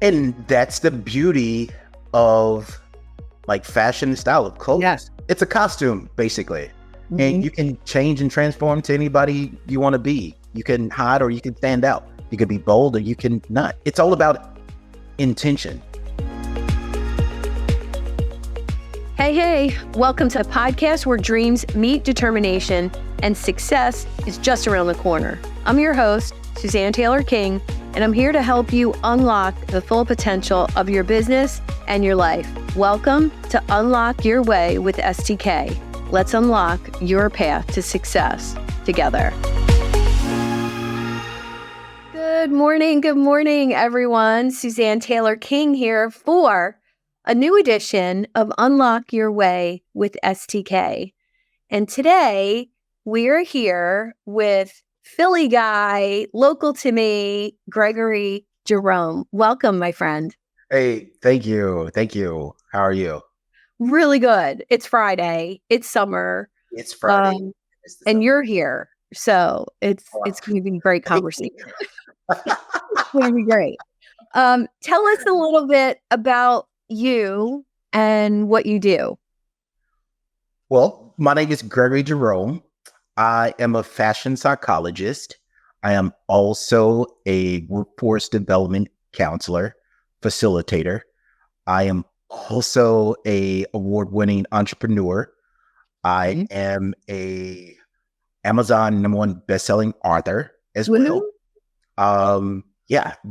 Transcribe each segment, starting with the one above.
And that's the beauty of like fashion and style of clothes. Yeah. It's a costume, basically. Mhm. And you can change and transform to anybody you want to be. You can hide or you can stand out. You can be bold or you can not. It's all about intention. Hey, welcome to a podcast where dreams meet determination and success is just around the corner. I'm your host, Suzanne Taylor-King, and I'm here to help you unlock the full potential of your business and your life. Welcome to Unlock Your Way with STK. Let's unlock your path to success together. Good morning, everyone. Suzanne Taylor-King here for a new edition of Unlock Your Way with STK. And today we are here with Philly guy, local to me, Gregory Jerome. Welcome, my friend. Hey, thank you. How are you? Really good. It's Friday. It's summer. It's Friday. And you're here. So it's going to be a great conversation. It's going to be great. Tell us a little bit about you and what you do. Well, my name is Gregory Jerome. I am a fashion psychologist. I am also a workforce development counselor, facilitator. I am also a award-winning entrepreneur. I am a Amazon #1 best-selling author as well.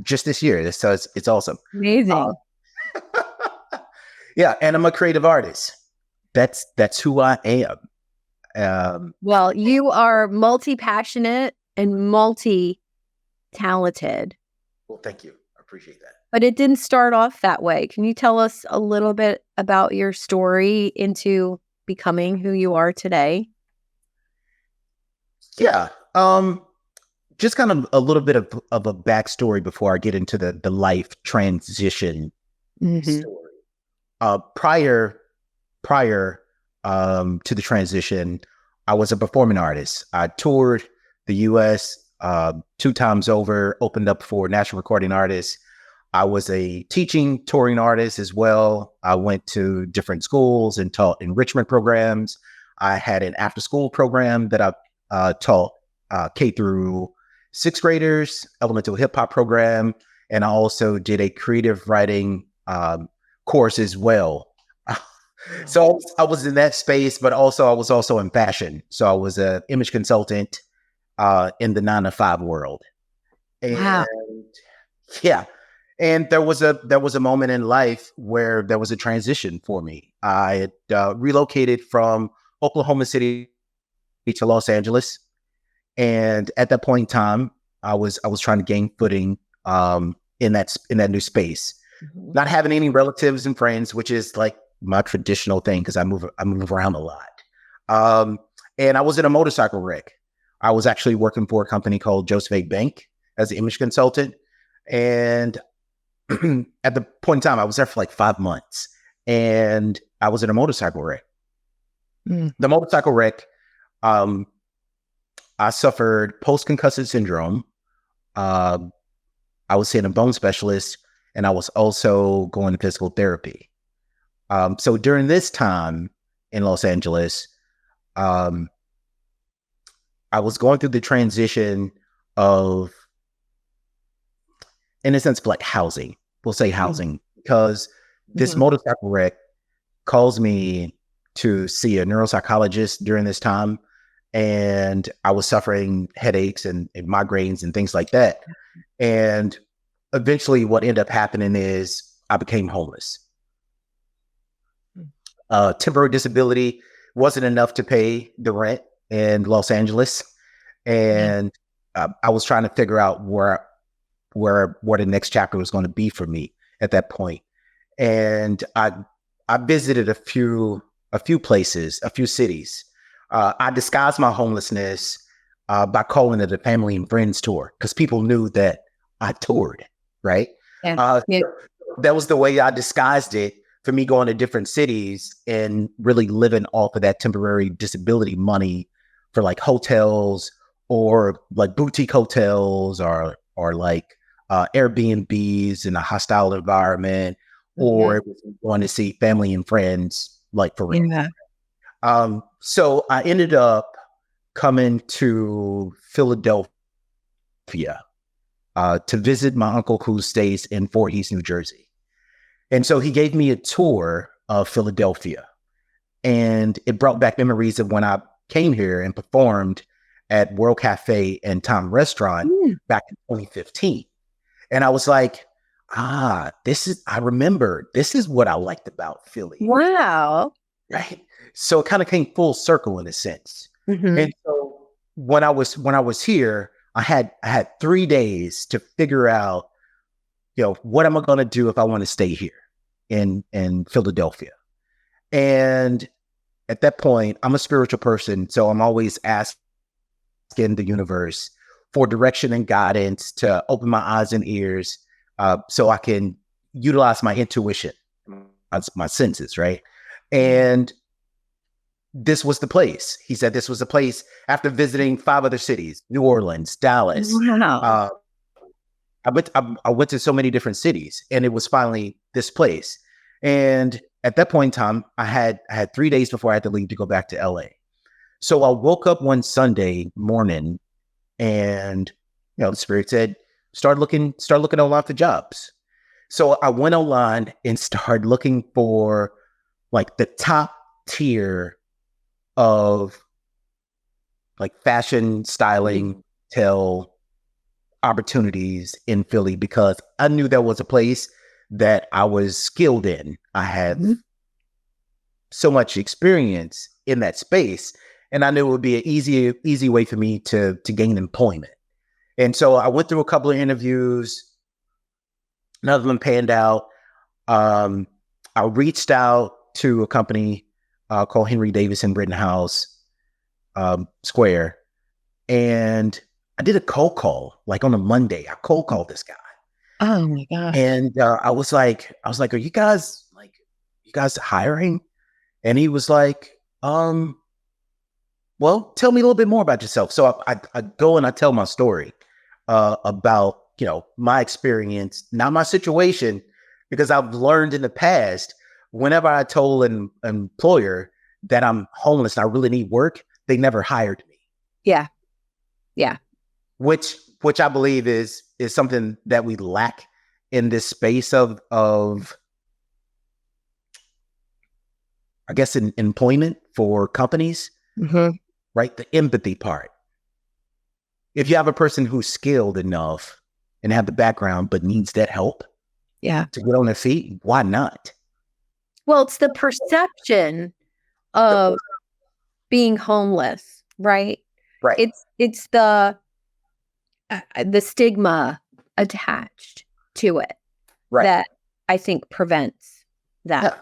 Just this year. So it's awesome. Amazing. Yeah, and I'm a creative artist. That's who I am. Well, you are multi-passionate and multi-talented. Well, thank you. I appreciate that. But it didn't start off that way. Can you tell us a little bit about your story into becoming who you are today? Yeah. Just kind of a little bit of a backstory before I get into the life transition story. Prior to the transition, I was a performing artist. I toured the U.S. 2 times over, opened up for national recording artists. I was a teaching touring artist as well. I went to different schools and taught enrichment programs. I had an after-school program that I taught K through 6th graders, elemental hip hop program, and I also did a creative writing course as well. So I was in that space, but also I was also in fashion. So I was an image consultant in the 9-to-5 world. And wow. Yeah. And there was a moment in life where there was a transition for me. I had relocated from Oklahoma City to Los Angeles. And at that point in time, I was trying to gain footing in that new space, not having any relatives and friends, which is like my traditional thing because I move around a lot. And I was in a motorcycle wreck. I was actually working for a company called Joseph A. Bank as an image consultant. And at the point in time, I was there for like 5 months and I was in a motorcycle wreck. The motorcycle wreck, I suffered post-concussive syndrome. I was seeing a bone specialist and I was also going to physical therapy. So during this time in Los Angeles, I was going through the transition of, in a sense, like housing. We'll say housing, because this motorcycle wreck caused me to see a neuropsychologist during this time. And I was suffering headaches and migraines and things like that. And eventually what ended up happening is I became homeless. Temporary disability wasn't enough to pay the rent in Los Angeles. And I was trying to figure out where the next chapter was going to be for me at that point. And I visited a few places, a few cities. I disguised my homelessness by calling it a family and friends tour because people knew that I toured, right? That was the way I disguised it for me going to different cities and really living off of that temporary disability money for like hotels or like boutique hotels or like Airbnbs in a hostile environment, or it was going to see family and friends, like for real. Yeah. So I ended up coming to Philadelphia to visit my uncle who stays in Fort East, New Jersey. And so he gave me a tour of Philadelphia, and it brought back memories of when I came here and performed at World Cafe and Tom Restaurant back in 2015. And I was like, I remember, this is what I liked about Philly. Wow. Right. So it kind of came full circle in a sense. And so when I was here, I had 3 days to figure out, what am I going to do if I want to stay here in Philadelphia? And at that point, I'm a spiritual person, so I'm always asking the universe for direction and guidance to open my eyes and ears, so I can utilize my intuition, my senses, right? And this was the place. He said this was the place after visiting 5 other cities: New Orleans, Dallas. Wow. I went to so many different cities, and it was finally this place. And at that point in time, I had 3 days before I had to leave to go back to LA. So I woke up one Sunday morning, and the Spirit said, start looking online for jobs. So I went online and started looking for like the top tier of like fashion, styling, retail opportunities in Philly, because I knew there was a place that I was skilled in. I had so much experience in that space, and I knew it would be an easy way for me to gain employment. And so I went through a couple of interviews. None of them panned out. I reached out to a company called Henry Davis in Rittenhouse Square, and I did a cold call like on a Monday. I cold called this guy. Oh my gosh. And I was like, are you guys hiring? And he was like, well, tell me a little bit more about yourself. So I go and I tell my story about, my experience, not my situation, because I've learned in the past, whenever I told an employer that I'm homeless and I really need work, they never hired me. Yeah. Yeah. Which I believe is something that we lack in this space of I guess in employment for companies, right? The empathy part. If you have a person who's skilled enough and have the background but needs that help, to get on their feet, why not? Well, it's the perception of being homeless, right? Right. It's the stigma attached to it that I think prevents that. Yeah.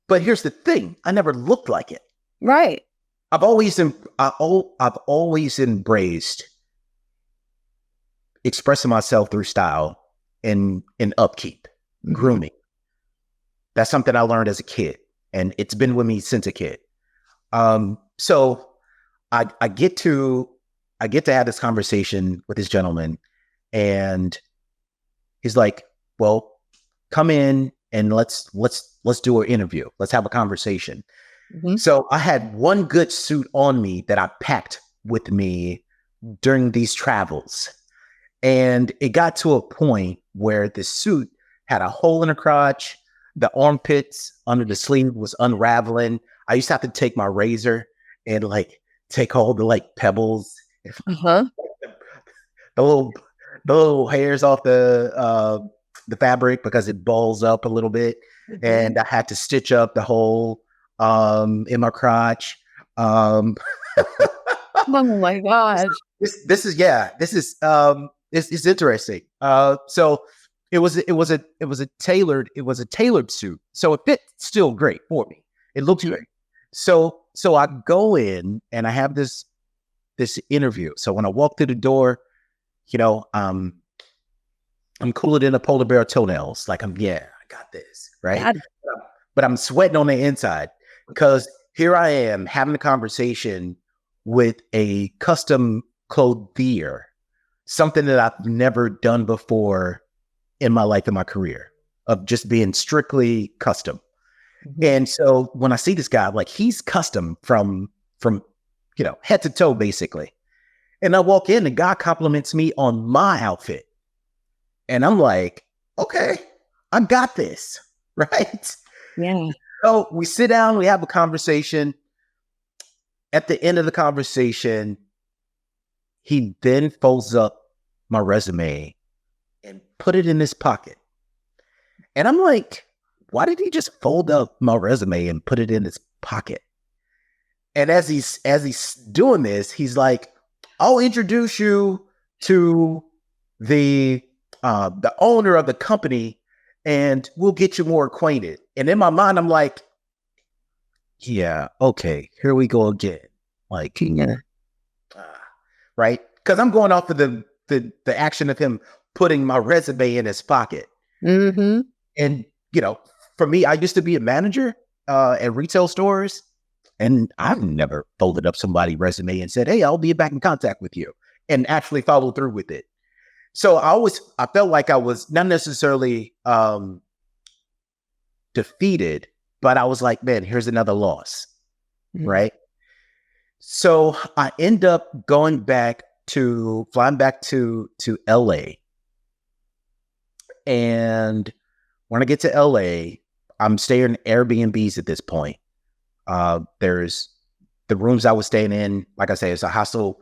But here's the thing: I never looked like it. Right. I've always embraced expressing myself through style and upkeep, grooming. That's something I learned as a kid, and it's been with me since a kid. So I get to have this conversation with this gentleman, and he's like, well, come in and let's do an interview. Let's have a conversation. So I had one good suit on me that I packed with me during these travels. And it got to a point where the suit had a hole in the crotch. The armpits under the sleeve was unraveling. I used to have to take my razor and take all the pebbles, the little hairs off the fabric, because it balls up a little bit, and I had to stitch up the hole in my crotch. Oh my gosh! This is interesting. So it was a tailored suit, so it fit still great for me. It looked great. So I go in and I have this interview. So when I walk through the door, I'm cooler than a polar bear toenails. I got this, right? But I'm sweating on the inside, because here I am having a conversation with a custom clothier something that I've never done before in my life, in my career, of just being strictly custom. Mhm. And so when I see this guy, like, he's custom from head to toe, basically. And I walk in, the guy compliments me on my outfit. And I'm like, okay, I got this. Right. Yeah. So we sit down, we have a conversation. At the end of the conversation, he then folds up my resume and put it in his pocket. And I'm like, why did he just fold up my resume and put it in his pocket? And as he's doing this, he's like, I'll introduce you to the owner of the company, and we'll get you more acquainted. And in my mind, I'm like, yeah, okay, here we go again. Like, yeah, right? Because I'm going off of the action of him putting my resume in his pocket. Mm-hmm. And for me, I used to be a manager at retail stores, and I've never folded up somebody's resume and said, "Hey, I'll be back in contact with you," and actually followed through with it. So I felt like I was not necessarily defeated, but I was like, man, here's another loss, Mm-hmm. right? So I end up flying back to LA. And when I get to LA, I'm staying in Airbnbs at this point. There's the rooms I was staying in, like I say, it's a hostel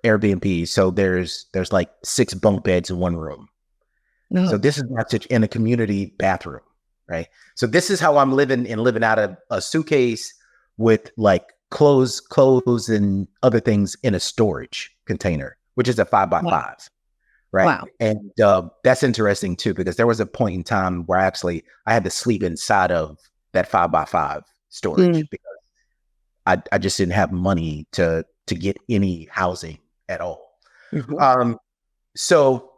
Airbnb. So there's like 6 bunk beds in one room. No. So this is not such in a community bathroom, right? So this is how I'm living out of a suitcase with like clothes and other things in a storage container, which is a 5x5. Wow. Right. Wow. And that's interesting too, because there was a point in time where I had to sleep inside of that 5x5 storage because I just didn't have money to get any housing at all. Mm-hmm. So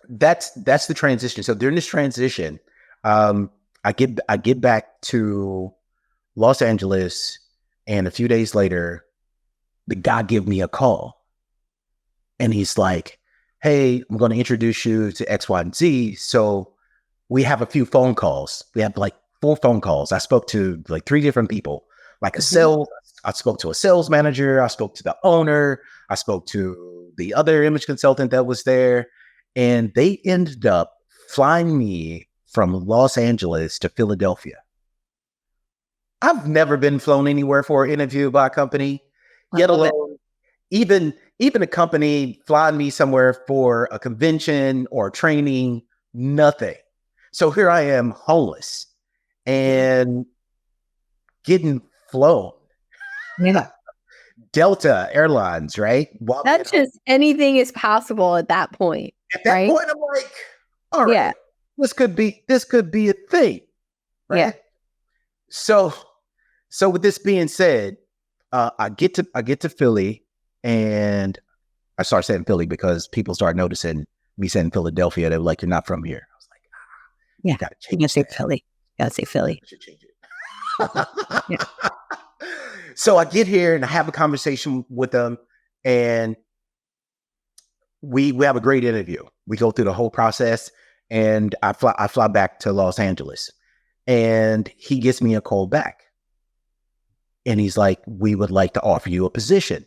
that's the transition. So during this transition, I get back to Los Angeles, and a few days later, the guy gave me a call. And he's like, hey, I'm going to introduce you to X, Y, and Z. So we have a few phone calls. We have like 4 phone calls. I spoke to like 3 different people, like I spoke to a sales manager. I spoke to the owner. I spoke to the other image consultant that was there. And they ended up flying me from Los Angeles to Philadelphia. I've never been flown anywhere for an interview by a company, yet alone even a company flying me somewhere for a convention or training, nothing. So here I am, homeless and getting flown. Yeah. Delta Airlines, right? That's just anything is possible at that point. At that right? point, I'm like, all right, Yeah. this could be a thing, right? Yeah. So with this being said, I get to Philly, and I start saying Philly because people start noticing me saying Philadelphia. They were like, "You're not from here." I was like, Yeah. gotta You change gotta say that. Philly. You gotta say Philly. I should change it. Yeah. So I get here and I have a conversation with them, and we have a great interview. We go through the whole process, and I fly back to Los Angeles, and he gives me a call back, and he's like, "We would like to offer you a position."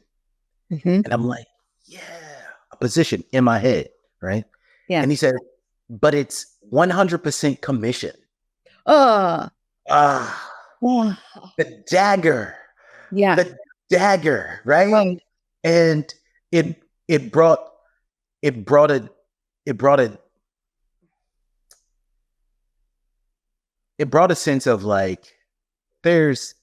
Mm-hmm. And I'm like, "Yeah, a position," in my head, right? Yeah. And he said, "But it's 100% commission." Oh. The dagger. Yeah. The dagger, right? Right. And it brought a sense of like, there's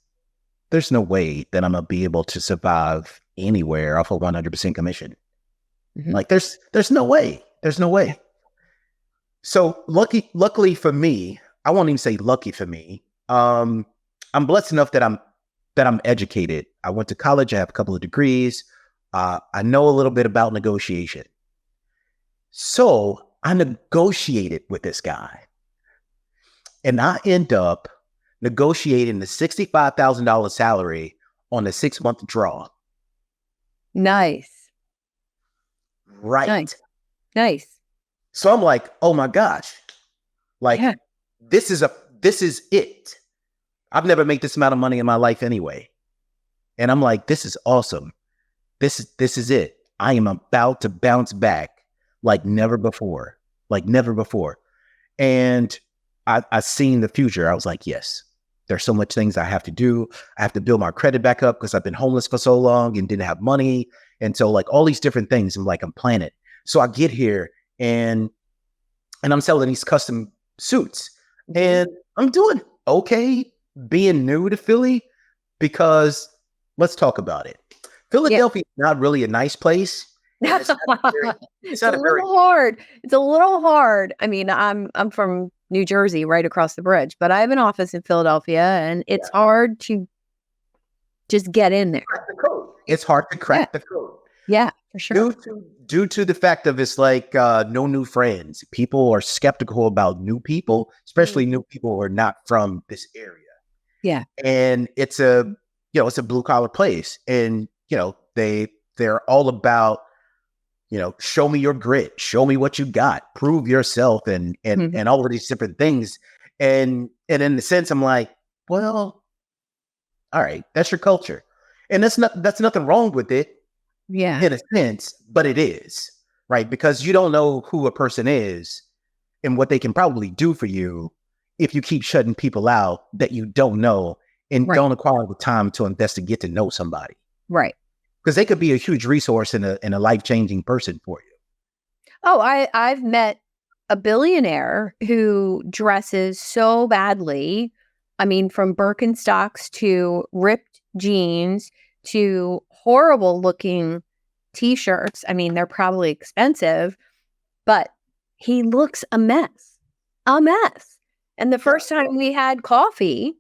no way that I'm gonna be able to survive anywhere off of 100% commission. Mm-hmm. Like there's no way. There's no way. So luckily for me, I won't even say lucky for me. I'm blessed enough that I'm educated. I went to college. I have a couple of degrees. I know a little bit about negotiation. So I negotiated with this guy, and I end up negotiating the $65,000 salary on a 6-month draw. Nice. right. Nice. So I'm like, oh my gosh, like Yeah. this is it. I've never made this amount of money in my life anyway. And I'm like, this is awesome. This is it. I am about to bounce back like never before. Like never before. And I seen the future. I was like, yes, there's so much things I have to do. I have to build my credit back up because I've been homeless for so long and didn't have money. And so like all these different things, I'm planning. So I get here and I'm selling these custom suits. And I'm doing okay being new to Philly because let's talk about it. Philadelphia is not really a nice place. It's a little hard. It's a little hard. I mean, I'm from New Jersey, right across the bridge, but I have an office in Philadelphia, and it's hard to just get in there. It's hard to crack the code. Yeah, for sure. Due to the fact of it's like no new friends. People are skeptical about new people, especially new people who are not from this area. Yeah. And it's a blue collar place. And, they're all about, show me your grit, show me what you got, prove yourself and all of these different things. And in a sense, I'm like, well, all right, that's your culture. And that's nothing wrong with it. Yeah. In a sense, but it is, right? Because you don't know who a person is and what they can probably do for you if you keep shutting people out that you don't know and don't acquire the time to invest to get to know somebody. Right. Because they could be a huge resource and a life-changing person for you. Oh, I've met a billionaire who dresses so badly. I mean, from Birkenstocks to ripped jeans to horrible looking t-shirts. I mean, they're probably expensive, but he looks a mess. And the first time we had coffee,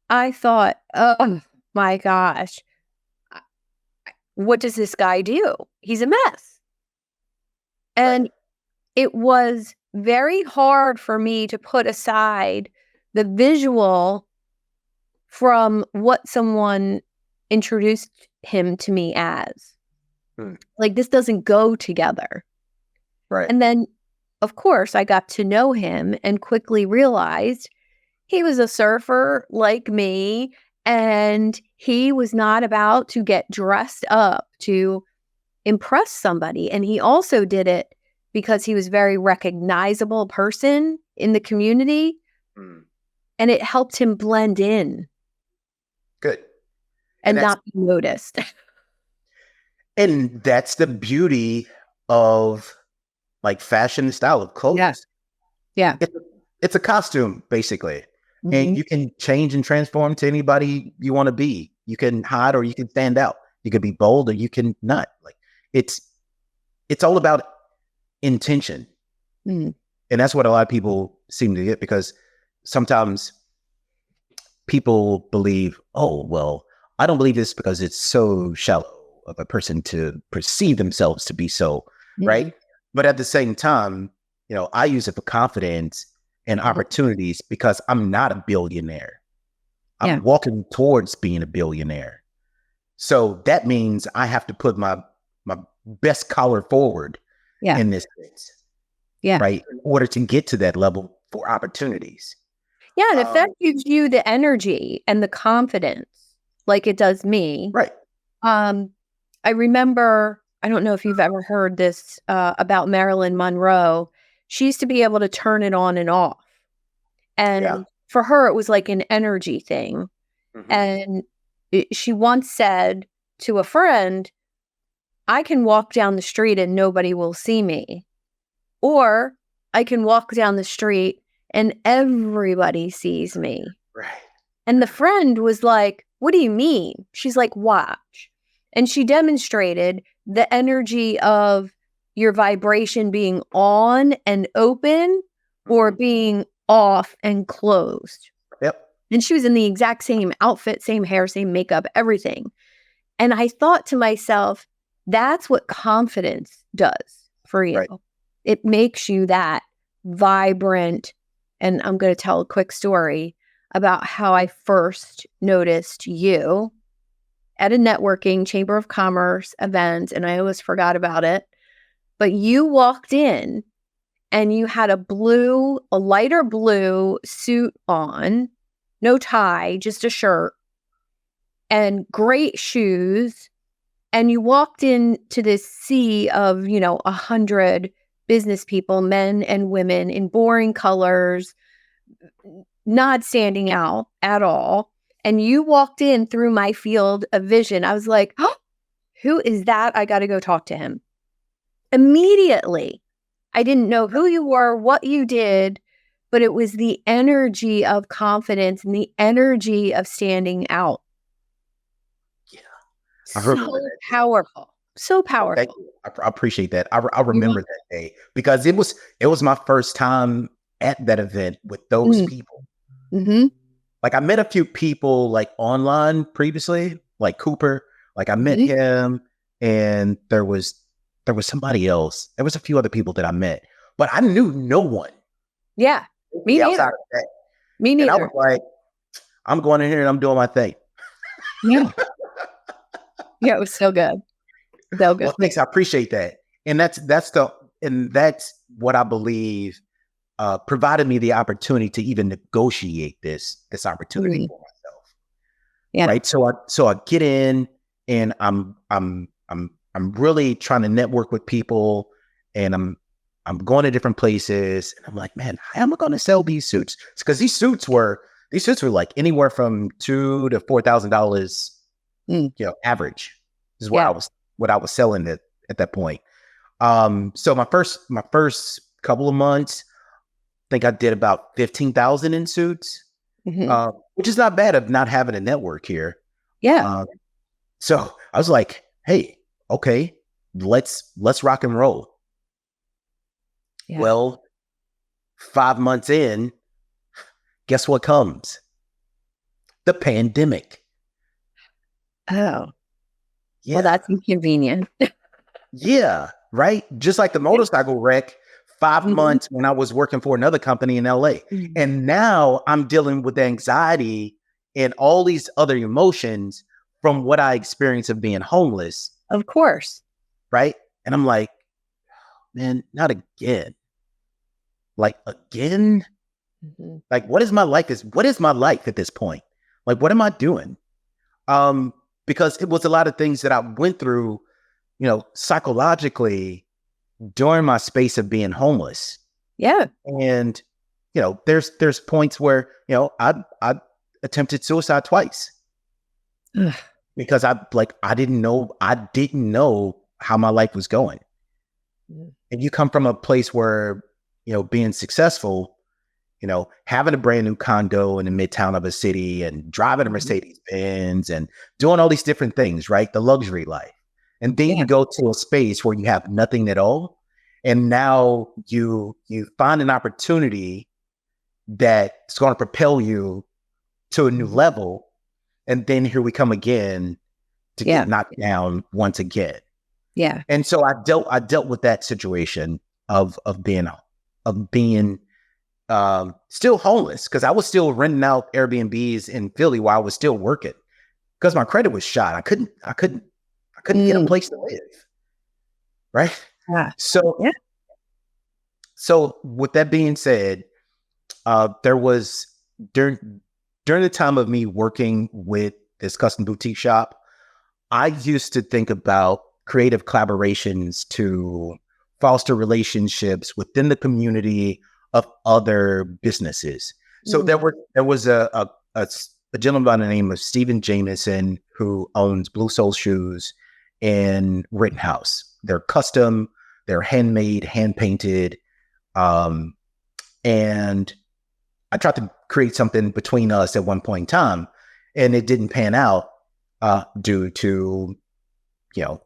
I thought, oh my gosh, what does this guy do? He's a mess. And it was very hard for me to put aside the visual from what someone introduced him to me as. Like, this doesn't go together. Right. And then, of course, I got to know him and quickly realized he was a surfer like me, and he was not about to get dressed up to impress somebody. And he also did it because he was a very recognizable person in the community, and it helped him blend in. Good. And not be noticed. And that's the beauty of like fashion and style of clothes. Yeah. It's a costume, basically. And you can change and transform to anybody you want to be. You can hide or you can stand out. You can be bold or you can not. Like it's all about intention. And that's what a lot of people seem to get, because sometimes people believe, oh, well, I don't believe this because it's so shallow of a person to perceive themselves to be so, right? But at the same time, I use it for confidence and opportunities because I'm not a billionaire. I'm walking towards being a billionaire. So that means I have to put my best collar forward in this sense. Right. In order to get to that level for opportunities. Yeah. And if that gives you the energy and the confidence, like it does me. Right. I remember, I don't know if you've ever heard this about Marilyn Monroe. She used to be able to turn it on and off. And for her, it was like an energy thing. And she once said to a friend, I can walk down the street and nobody will see me. Or I can walk down the street and everybody sees me. Right. And the friend was like, what do you mean? She's like, watch. And she demonstrated the energy of your vibration being on and open or being off and closed. Yep. And she was in the exact same outfit, same hair, same makeup, everything. And I thought to myself, that's what confidence does for you. Right. It makes you that vibrant. And I'm going to tell a quick story about how I first noticed you at a networking Chamber of Commerce event, and I always forgot about it. but you walked in and you had a lighter blue suit on, no tie, just a shirt and great shoes. And you walked into this sea of, 100 business people, men and women in boring colors, not standing out at all. And you walked in through my field of vision. I was like, oh, who is that? I got to go talk to him. Immediately, I didn't know who you were, what you did, but it was the energy of confidence and the energy of standing out. Yeah. I remember So that. powerful. So Thank powerful. you. I appreciate that. I remember that day because it was my first time at that event with those people. Mm-hmm. Like I met a few people like online previously, like Cooper. Like I met him, and there was somebody else. There was a few other people that I met, but I knew no one. Yeah, me outside neither. of that. Me And I neither. was like, I'm going in here and I'm doing my thing. Yeah. Yeah, it was so good. So good. Well, thanks. I appreciate that. And that's what I believe provided me the opportunity to even negotiate this opportunity for myself. Yeah. Right. So I get in and I'm really trying to network with people, and I'm going to different places, and I'm like, man, how am I going to sell these suits? Because these suits were like anywhere from $2,000 to $4,000, average is what I was selling at that point. So my first couple of months, I think I did about 15,000 in suits, which is not bad of not having a network here. Yeah. So I was like, hey, okay, let's rock and roll. Yeah. Well, 5 months in, guess what comes? The pandemic. Oh. Yeah. Well, that's inconvenient. Yeah, right? Just like the motorcycle wreck, 5 months when I was working for another company in LA. And now I'm dealing with anxiety and all these other emotions from what I experienced of being homeless. Of course. Right? And I'm like, man, not again. Like again? Like, what is my life? What is my life at this point? Like, what am I doing? Because it was a lot of things that I went through, psychologically during my space of being homeless. Yeah. And, there's points where, I attempted suicide twice. Ugh. Because I didn't know how my life was going. And you come from a place where, being successful, having a brand new condo in the midtown of a city and driving a Mercedes Benz and doing all these different things, right? The luxury life. And then you go to a space where you have nothing at all. And now you find an opportunity that's going to propel you to a new level. And then here we come again to get knocked down once again. Yeah. And so I dealt with that situation of being still homeless, because I was still renting out Airbnbs in Philly while I was still working, because my credit was shot. I couldn't get a place to live. Right. Yeah. So with that being said, there was during the time of me working with this custom boutique shop, I used to think about creative collaborations to foster relationships within the community of other businesses. So there was a gentleman by the name of Stephen Jameson, who owns Blue Soul Shoes in Rittenhouse. They're custom, they're handmade, hand painted. And I tried to create something between us at one point in time, and it didn't pan out due to,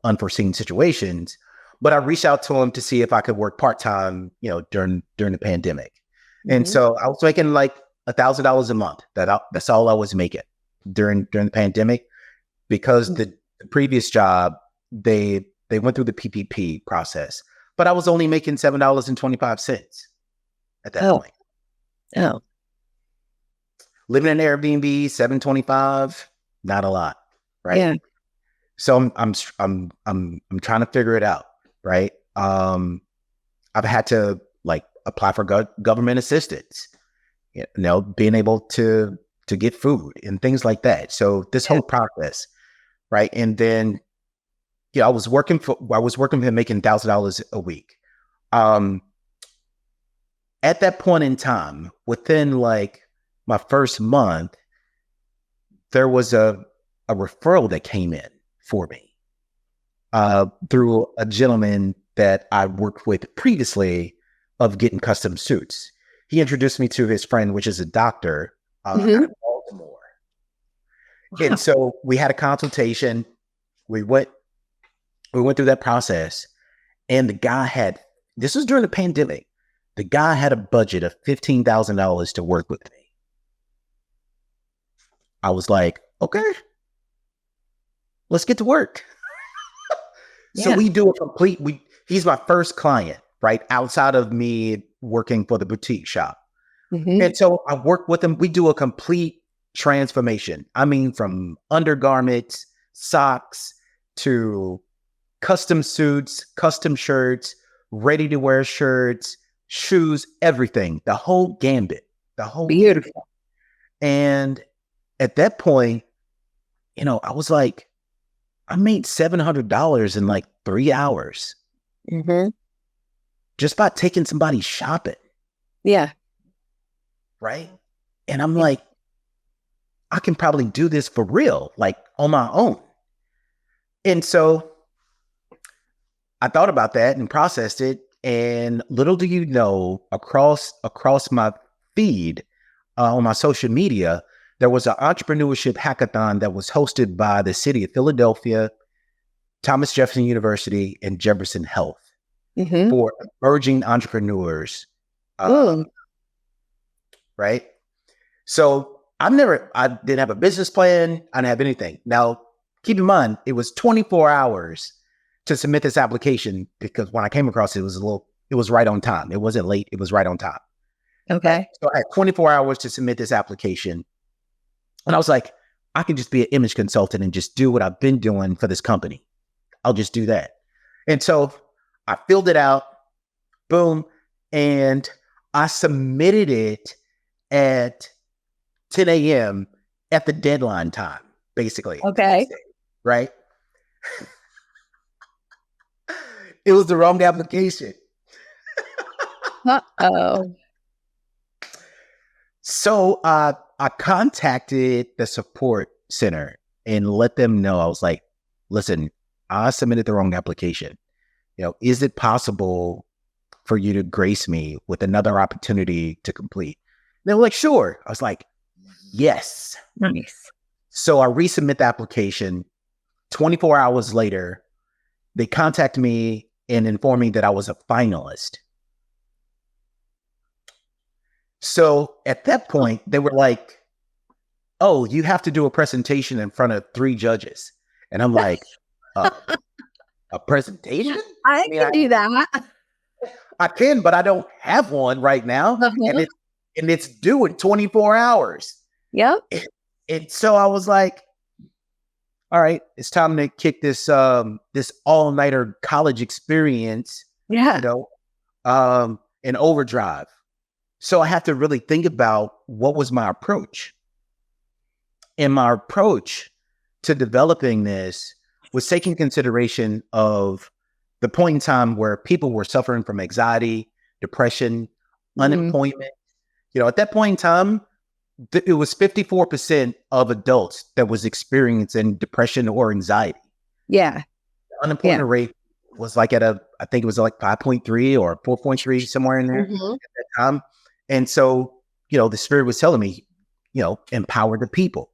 unforeseen situations. But I reached out to him to see if I could work part-time, during the pandemic. And so I was making like $1,000 a month. That's all I was making during the pandemic, because the previous job, they went through the PPP process, but I was only making $7.25 at that point. Oh. Living in an Airbnb, $7.25, not a lot, right? Yeah. So I'm trying to figure it out, right? I've had to like apply for government assistance, being able to get food and things like that. So this whole process, right? And then, I was working for him making $1,000 a week. At that point in time, within like my first month, there was a referral that came in for me through a gentleman that I worked with previously of getting custom suits. He introduced me to his friend, which is a doctor out of Baltimore. Wow. And so we had a consultation. We went through that process, and the guy this was during the pandemic. The guy had a budget of $15,000 to work with me. I was like, okay, let's get to work. So we do a complete, he's my first client, right? Outside of me working for the boutique shop. And so I work with him. We do a complete transformation. I mean, from undergarments, socks, to custom suits, custom shirts, ready to wear shirts, shoes, everything, the whole gambit, beautiful. Gambit. And at that point, I was like, I made $700 in like 3 hours. Just by taking somebody shopping. Yeah. Right. And I'm like, I can probably do this for real, like on my own. And so I thought about that and processed it. And little do you know, across my feed on my social media, there was an entrepreneurship hackathon that was hosted by the city of Philadelphia, Thomas Jefferson University, and Jefferson Health for emerging entrepreneurs. Right. So I didn't have a business plan. I didn't have anything. Now, keep in mind, it was 24 hours to submit this application, because when I came across it, it was right on time. It wasn't late. It was right on time. Okay. So I had 24 hours to submit this application. And I was like, I can just be an image consultant and just do what I've been doing for this company. I'll just do that. And so I filled it out, boom, and I submitted it at 10 a.m. at the deadline time, basically. Okay. Right? It was the wrong application. Uh-oh. So I contacted the support center and let them know. I was like, listen, I submitted the wrong application. Is it possible for you to grace me with another opportunity to complete? They were like, sure. I was like, yes. Nice. So I resubmit the application. 24 hours later, they contact me and inform me that I was a finalist. So at that point, they were like, oh, you have to do a presentation in front of 3 judges. And I'm like, a presentation? I can do that. I can, but I don't have one right now. And it's due in 24 hours. Yep. And so I was like, all right, it's time to kick this this all-nighter college experience, in overdrive. So I had to really think about what was my approach. And my approach to developing this was taking consideration of the point in time where people were suffering from anxiety, depression, unemployment. At that point in time, it was 54% of adults that was experiencing depression or anxiety. Yeah. The unemployment rate was like I think it was like 5.3 or 4.3, somewhere in there at that time. And so, the Spirit was telling me, empower the people.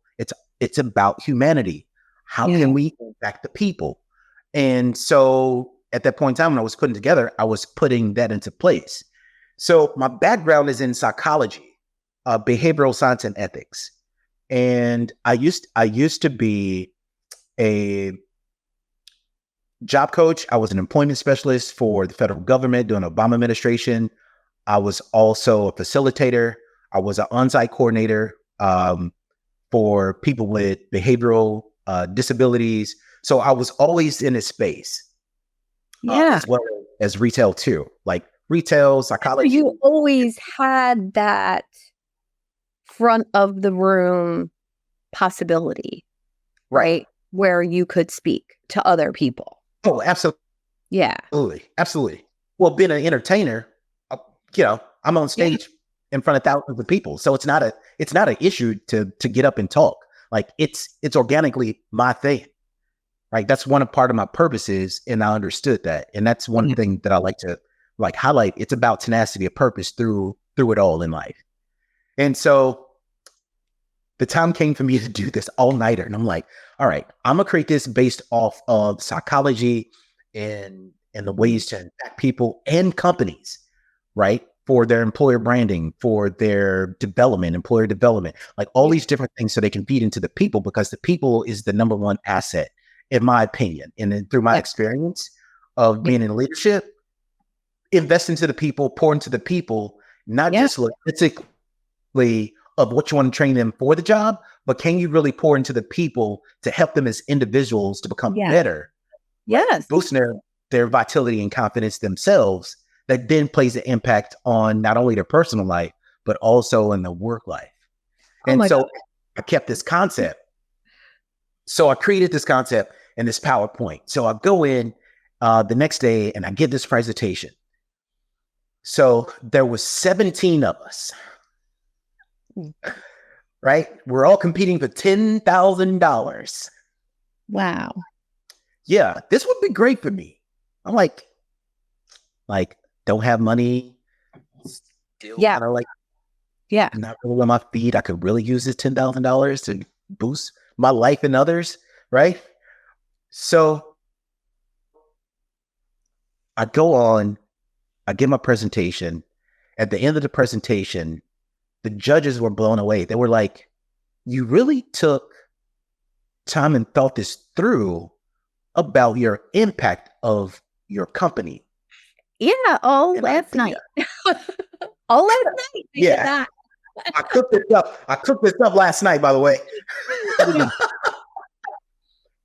It's about humanity. How can we impact the people? And so at that point in time, when I was putting together, I was putting that into place. So my background is in psychology, behavioral science, and ethics. And I used to be a job coach. I was an employment specialist for the federal government during the Obama administration. I was also a facilitator. I was an on-site coordinator for people with behavioral disabilities. So I was always in a space. As well as as retail too, like retail, So psychology. you always had that front of the room possibility, right? Where you could speak to other people. Oh, absolutely. Yeah. Absolutely. Well, being an entertainer, I'm on stage in front of thousands of people. So it's not an issue to get up and talk. Like it's organically my thing. Right. That's part of my purposes. And I understood that. And that's one thing that I like to highlight. It's about tenacity of purpose through it all in life. And so the time came for me to do this all nighter. And I'm like, all right, I'm gonna create this based off of psychology and the ways to impact people and companies, right? For their employer branding, for their development, employer development, like all these different things so they can feed into the people, because the people is the number one asset, in my opinion. And then through my experience of being in leadership, invest into the people, pour into the people, not just logistically of what you want to train them for the job, but can you really pour into the people to help them as individuals to become better? Yes. Boosting their vitality and confidence themselves, that then plays an impact on not only their personal life, but also in the work life. And so I kept this concept. So I created this concept and this PowerPoint. So I go in the next day and I give this presentation. So there was 17 of us, right? We're all competing for $10,000. Wow. Yeah, this would be great for me. I'm like, don't have money. Still kind of not really on my feet. I could really use this $10,000 to boost my life and others, right? So I go on, I give my presentation. At the end of the presentation, the judges were blown away. They were like, you really took time and thought this through about your impact of your company. Yeah, all last night. All last night. Yeah. I cooked this up last night, by the way.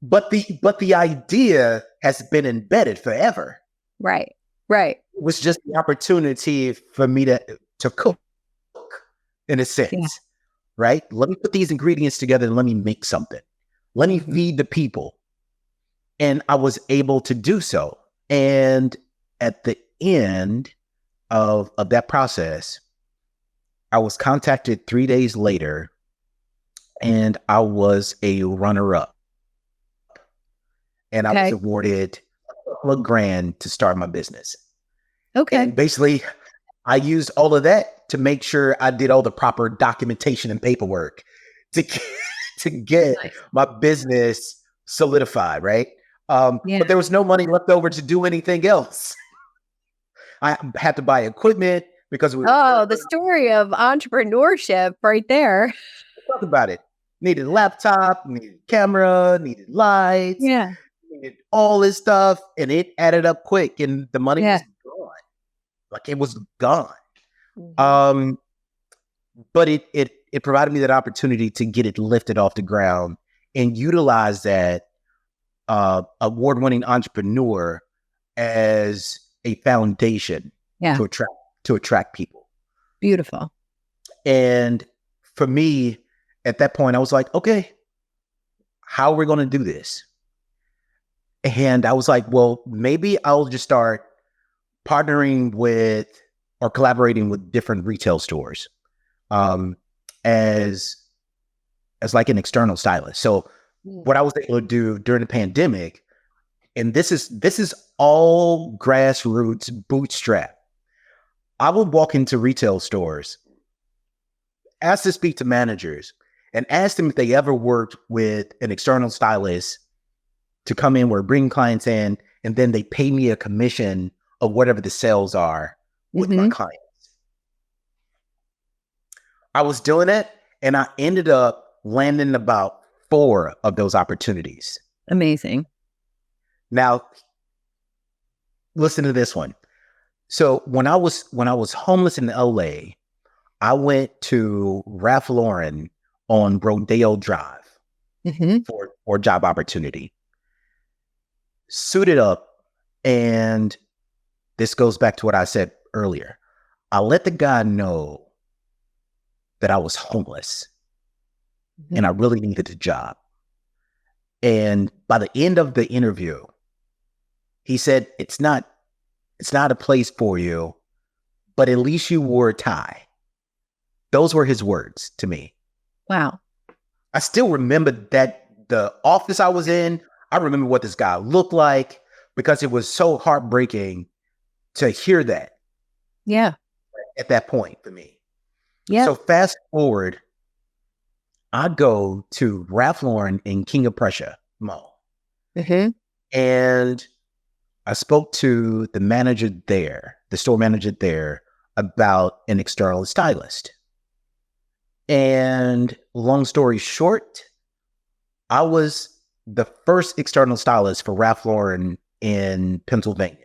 But the idea has been embedded forever. Right. It was just the opportunity for me to cook, in a sense, right? Let me put these ingredients together and let me make something. Let me feed the people. And I was able to do so. And at the end of that process, I was contacted 3 days later, and I was a runner-up. And I was awarded $1,000 to start my business. Okay. And basically, I used all of that to make sure I did all the proper documentation and paperwork to get my business solidified, right? But there was no money left over to do anything else. I had to buy equipment because the story of entrepreneurship right there. Talk about it. Needed a laptop, needed a camera, needed lights, needed all this stuff, and it added up quick, and the money was gone. Like it was gone. But it provided me that opportunity to get it lifted off the ground and utilize that award-winning entrepreneur as a foundation to attract people. Beautiful. And for me, at that point, I was like, okay, how are we going to do this? And I was like, well, maybe I'll just start partnering with or collaborating with different retail stores as like an external stylist. So what I was able to do during the pandemic, and this is all grassroots bootstrap. I would walk into retail stores, ask to speak to managers, and ask them if they ever worked with an external stylist to come in, or bring clients in, and then they pay me a commission of whatever the sales are with my clients. I was doing it, and I ended up landing about 4 of those opportunities. Amazing. Now, listen to this one. So when I was homeless in LA, I went to Ralph Lauren on Rodeo Drive for job opportunity. Suited up, and this goes back to what I said earlier. I let the guy know that I was homeless and I really needed a job. And by the end of the interview, he said, it's not a place for you, but at least you wore a tie. Those were his words to me. Wow. I still remember that the office I was in, I remember what this guy looked like because it was so heartbreaking to hear that. Yeah. At that point for me. Yeah. So fast forward, I go to Ralph Lauren in King of Prussia Mall. And I spoke to the manager there, the store manager there, about an external stylist. And long story short, I was the first external stylist for Ralph Lauren in Pennsylvania.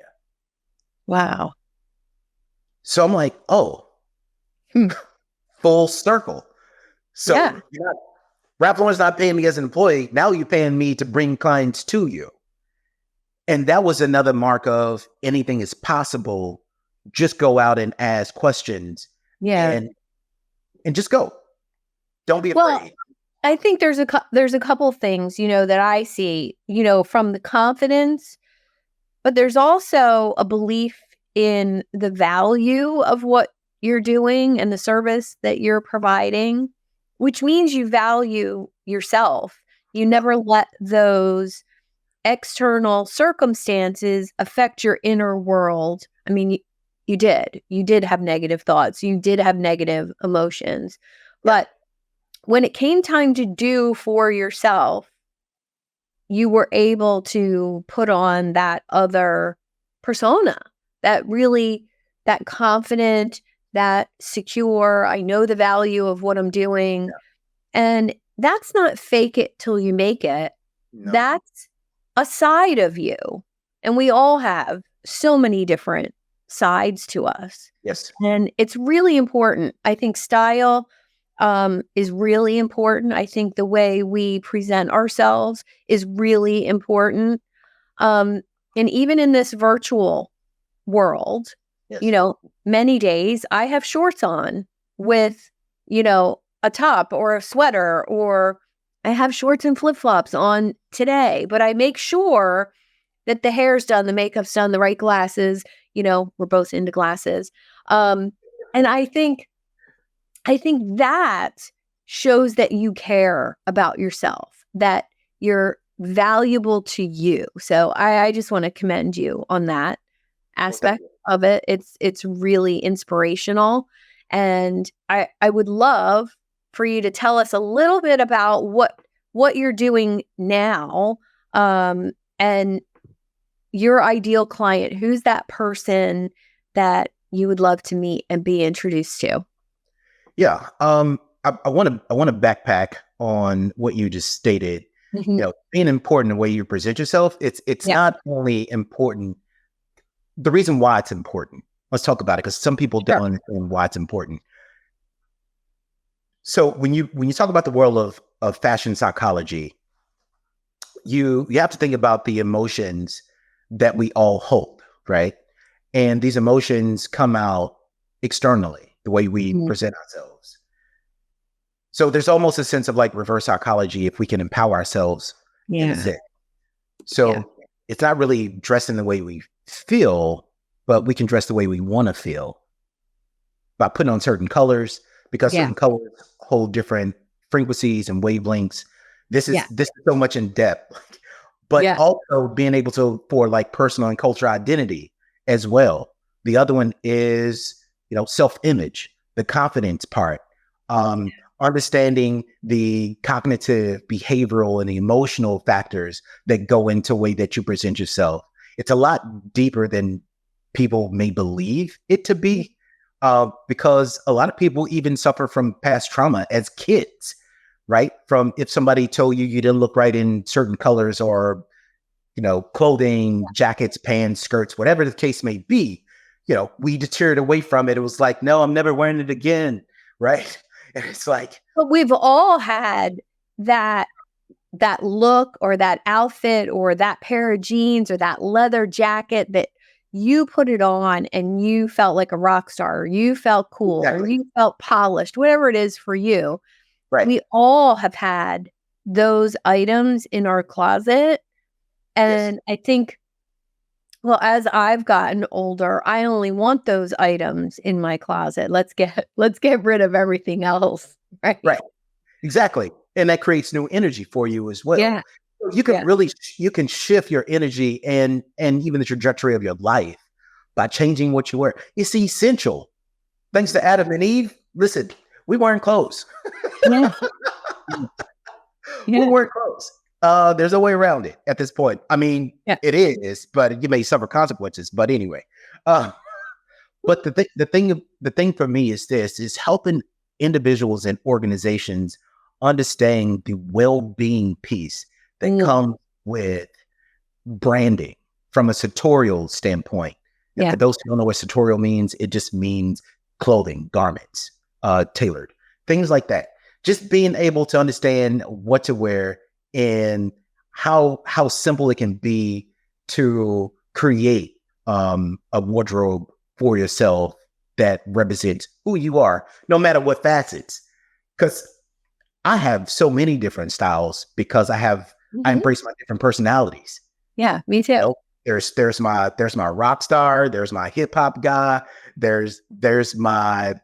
Wow. So I'm like, oh, full circle. So Ralph Lauren's not paying me as an employee. Now you're paying me to bring clients to you. And that was another mark of anything is possible. Just go out and ask questions. Yeah. And just go. Don't be afraid. Well, I think there's a couple things, that I see, from the confidence, but there's also a belief in the value of what you're doing and the service that you're providing, which means you value yourself. You never let those external circumstances affect your inner world. I mean, you did have negative thoughts. You did have negative emotions, but when it came time to do for yourself, you were able to put on that other persona, that confident, that secure, I know the value of what I'm doing. Yeah. And that's not fake it till you make it. No. That's a side of you. And we all have so many different sides to us. Yes. And it's really important. I think style is really important. I think the way we present ourselves is really important. And even in this virtual world, many days I have shorts on with, a top or a sweater, or I have shorts and flip-flops on today, but I make sure that the hair's done, the makeup's done, the right glasses, we're both into glasses. And I think that shows that you care about yourself, that you're valuable to you. So I just want to commend you on that aspect of it. It's really inspirational. And I would love for you to tell us a little bit about what you're doing now, and your ideal client. Who's that person that you would love to meet and be introduced to? Yeah. I want to backpack on what you just stated. Mm-hmm. Being important the way you present yourself. It's not only important. The reason why it's important. Let's talk about it, because some people don't understand why it's important. So when you talk about the world of fashion psychology, you have to think about the emotions that we all hold, right? And these emotions come out externally, the way we present ourselves. So there's almost a sense of like reverse psychology if we can empower ourselves. Yeah. So it's not really dressing the way we feel, but we can dress the way we want to feel by putting on certain colors, because certain colors hold different frequencies and wavelengths. This is so much in depth, but also being able to, for like personal and cultural identity as well. The other one is, self-image, the confidence part, understanding the cognitive, behavioral, and the emotional factors that go into the way that you present yourself. It's a lot deeper than people may believe it to be, because a lot of people even suffer from past trauma as kids, right? From if somebody told you didn't look right in certain colors or, clothing, jackets, pants, skirts, whatever the case may be, we deterred away from it. It was like, no, I'm never wearing it again, right? And it's like, but we've all had that look or that outfit or that pair of jeans or that leather jacket that you put it on and you felt like a rock star, or you felt cool, or Exactly. you felt polished, whatever it is for you. Right. We all have had those items in our closet. Yes. And I think, well, as I've gotten older, I only want those items in my closet. Let's get rid of everything else. Right. Right. Exactly. And that creates new energy for you as well. Yeah. So you can Yeah. really, you can shift your energy and even the trajectory of your life by changing what you wear. It's essential. Thanks to Adam and Eve. Listen, we weren't clothes. Yeah. We Yeah. weren't clothes. There's no way around it at this point. I mean, Yeah. it is, but you may suffer consequences. But anyway, uh, but the thing for me is this: is helping individuals and organizations understand the well-being piece that Mm. comes with branding from a sartorial standpoint. Yeah. For those who don't know what sartorial means, it just means clothing, garments, tailored, things like that. Just being able to understand what to wear and how simple it can be to create a wardrobe for yourself that represents who you are, no matter what facets. Because I have so many different styles because I Mhm. embrace my different personalities. Yeah. Me too. You know, there's my rock star, there's my hip hop guy, there's my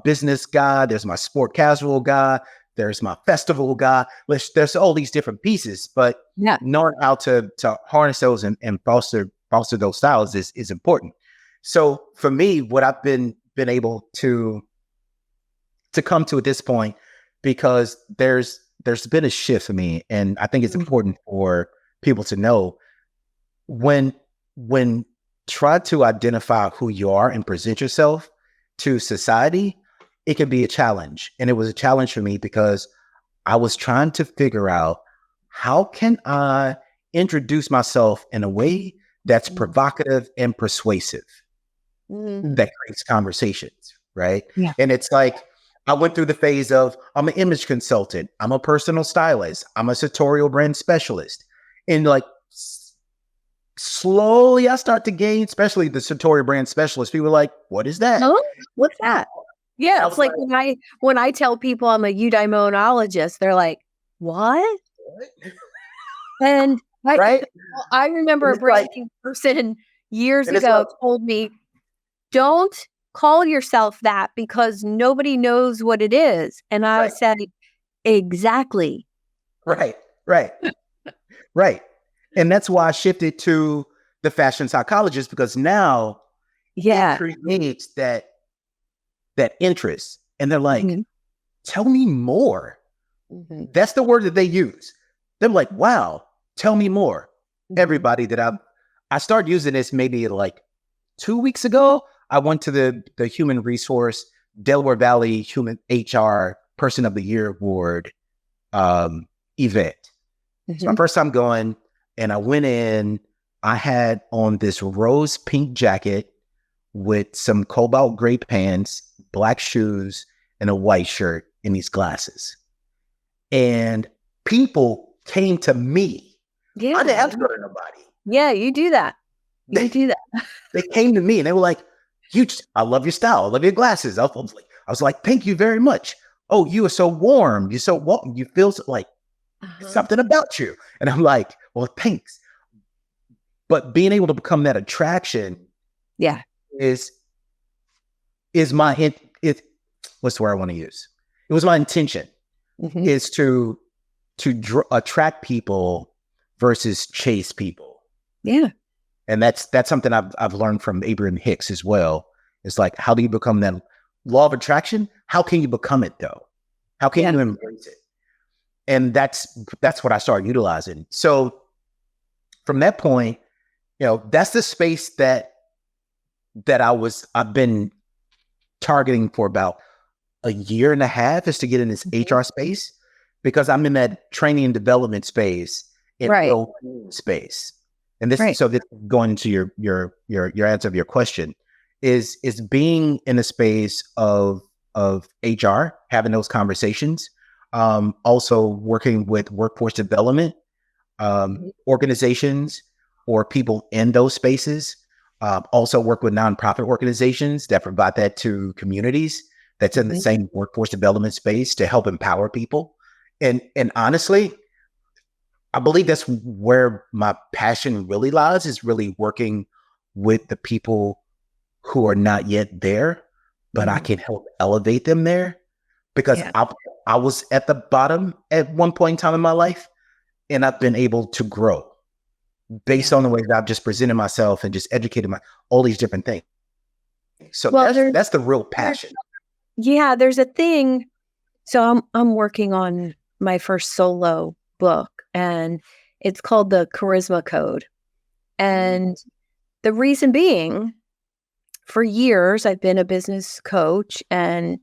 business guy, there's my sport casual guy, there's my festival guy. There's all these different pieces, but Yeah. knowing how to harness those and foster those styles is important. So for me, what I've been able to come to at this point, because there's been a shift for me, and I think it's Mhm. important for people to know when try to identify who you are and present yourself to society, it can be a challenge. And it was a challenge for me because I was trying to figure out how can I introduce myself in a way that's Mhm. provocative and persuasive, Mhm. that creates conversations, right? Yeah. And it's like I went through the phase of I'm an image consultant, I'm a personal stylist, I'm a sartorial brand specialist. And like slowly I start to gain, especially the sartorial brand specialist. People are like, what is that? Oh, what's that? And Yeah. I It's was like like, when I tell people I'm a eudaimonologist, they're like, what? what? And Right? I remember And a it's like, branding person years and it's like, ago told me, don't call yourself that because nobody knows what it is. And I right, said, exactly. right, right, right. And that's why I shifted to the fashion psychologist, because now it Yeah. creates that interest. And they're like, Mhm. tell me more. Mhm. That's the word that they use. They're like, wow, tell me more. Mhm. Everybody that I started using this maybe like 2 weeks ago. I went to the Human Resource Delaware Valley Human HR Person of the Year Award event. It's my Mhm. first time going, and I went in. I had on this rose pink jacket with some cobalt gray pants, black shoes, and a white shirt, and these glasses. And people came to me. I didn't have Yeah. to go to nobody. Yeah, you do that. You They do that. they came to me and they were like, I love your style. I love your glasses. I was like, thank you very much. Oh, you are so warm. You're so warm. You feel like Uh-huh. something about you. And I'm like, well, thanks. But being able to become that attraction Yeah. is my hint. What's the word I want to use? It was my intention, Mhm. is to attract people versus chase people. Yeah. And that's something I've learned from Abraham Hicks as well. It's like, how do you become that law of attraction? How can you become it though? How can Yeah. you embrace it? And that's what I started utilizing. So from that point, that's the space that I've been targeting for about a year and a half, is to get in this Mhm. HR space, because I'm in that training and development space, in Right. well-being space. And this, Right. so this going into your answer of your question, is being in a space of HR, having those conversations, also working with workforce development Mhm. organizations or people in those spaces, Also work with nonprofit organizations that provide that to communities that's in the same workforce development space to help empower people. And honestly, I believe that's where my passion really lies, is really working with the people who are not yet there, but I can help elevate them there, because I was at the bottom at one point in time in my life, and I've been able to grow based on the way that I've just presented myself and just educated all these different things. So that's the real passion. There's a thing. So I'm working on my first solo book, and it's called the Charisma Code. And the reason being, for years, I've been a business coach, and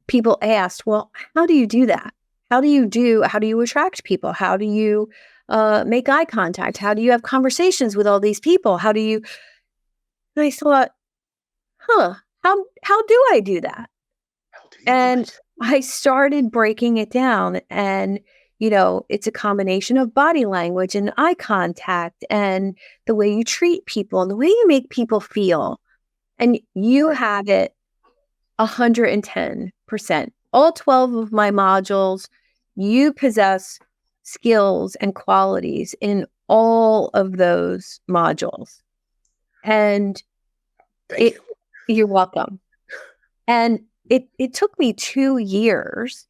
people asked, well, how do you do that? How do you attract people? How do you make eye contact? How do you have conversations with all these people? And I thought, how do I do that? And I started breaking it down, and, it's a combination of body language and eye contact and the way you treat people and the way you make people feel. And you have it 110%. All 12 of my modules, you possess skills and qualities in all of those modules. And you're welcome. And it took me 2 years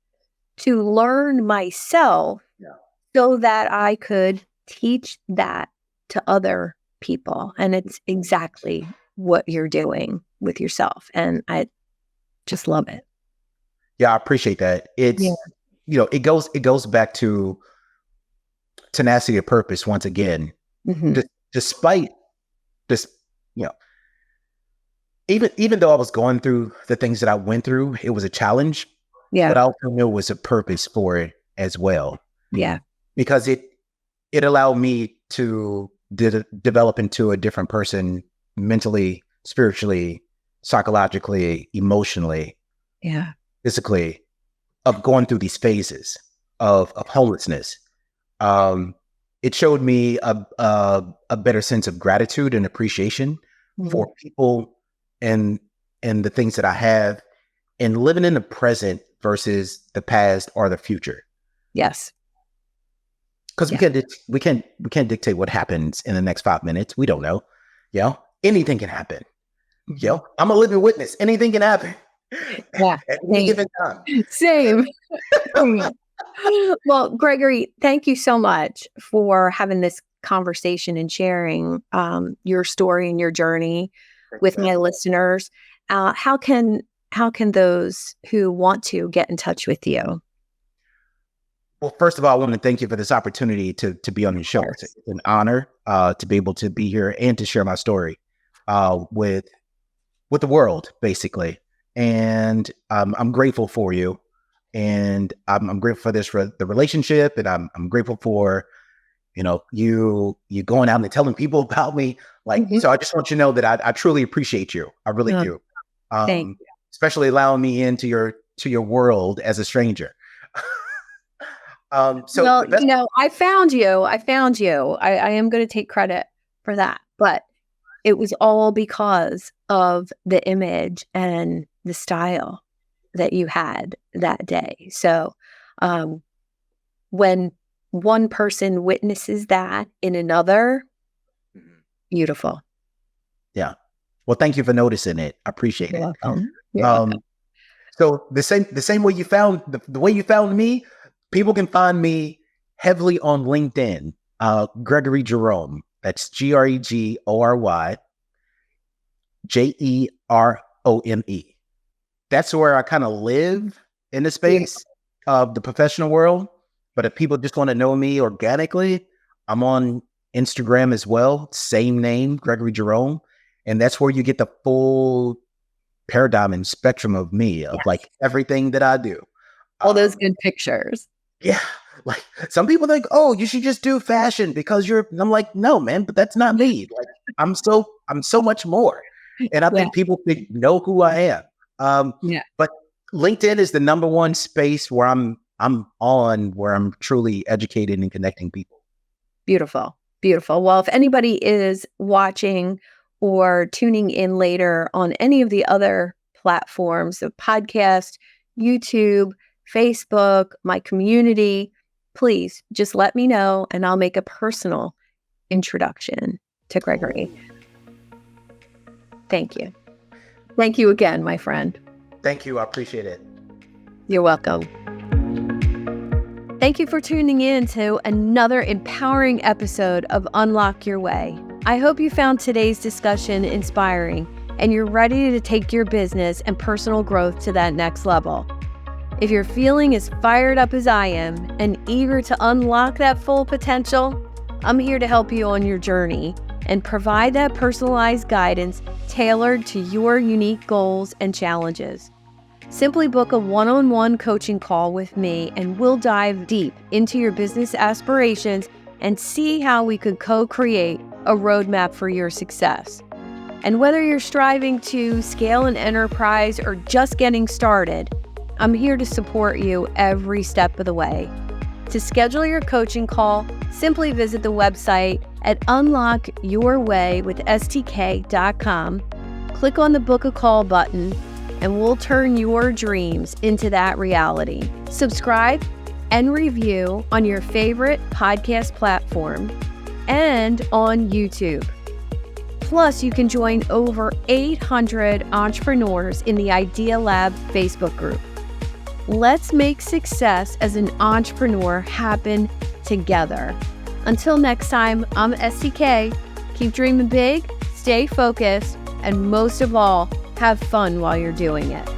to learn myself so that I could teach that to other people. And it's exactly what you're doing with yourself. And I just love it. Yeah, I appreciate that. It's, it goes back to tenacity of purpose once again. Despite this, even though I was going through the things that I went through, it was a challenge. Yeah. But I also knew it was a purpose for it as well. Yeah. Because it allowed me to develop into a different person mentally, spiritually, psychologically, emotionally, physically, of going through these phases of homelessness. It showed me a better sense of gratitude and appreciation for people and the things that I have, and living in the present versus the past or the future. Yes. Because we can't dictate what happens in the next 5 minutes. We don't know. Anything can happen. I'm a living witness. Anything can happen. Yeah. At any given time. Same. Well, Gregory, thank you so much for having this conversation and sharing your story and your journey with my listeners. How can those who want to get in touch with you? Well, first of all, I want to thank you for this opportunity to be on the show. It's an honor to be able to be here and to share my story with the world, basically. And I'm grateful for you, and I'm grateful for the relationship, and I'm grateful for you going out and telling people about me. So I just want you to know that I truly appreciate you. I really do. Especially allowing me into your world as a stranger. I found you. I am going to take credit for that, but it was all because of the image and the style that you had that day. So, when one person witnesses that in another, beautiful. Yeah. Well, thank you for noticing it. I appreciate it. Welcome. So the same way you found the way you found me, people can find me heavily on LinkedIn. Gregory Jerome. That's GregoryJerome. That's where I kind of live in the space of the professional world. But if people just want to know me organically, I'm on Instagram as well. Same name, Gregory Jerome. And that's where you get the full paradigm and spectrum of me, of everything that I do. All those good pictures. Yeah. Like some people think, oh, you should just do fashion because I'm like, no, man, but that's not me. I'm so much more. And I think people know who I am. But LinkedIn is the number one space where I'm where I'm truly educated and connecting people. Beautiful. Beautiful. Well, if anybody is watching or tuning in later on any of the other platforms of podcast, YouTube, Facebook, my community, please just let me know and I'll make a personal introduction to Gregory. Thank you. Thank you again, my friend. Thank you. I appreciate it. You're welcome. Thank you for tuning in to another empowering episode of Unlock Your Way. I hope you found today's discussion inspiring and you're ready to take your business and personal growth to that next level. If you're feeling as fired up as I am and eager to unlock that full potential, I'm here to help you on your journey and provide that personalized guidance tailored to your unique goals and challenges. Simply book a one-on-one coaching call with me and we'll dive deep into your business aspirations and see how we could co-create a roadmap for your success. And whether you're striving to scale an enterprise or just getting started, I'm here to support you every step of the way. To schedule your coaching call, simply visit the website at unlockyourwaywithstk.com, click on the Book a Call button, and we'll turn your dreams into that reality. Subscribe and review on your favorite podcast platform and on YouTube. Plus, you can join over 800 entrepreneurs in the Idea Lab Facebook group. Let's make success as an entrepreneur happen together. Until next time, I'm STK. Keep dreaming big, stay focused, and most of all, have fun while you're doing it.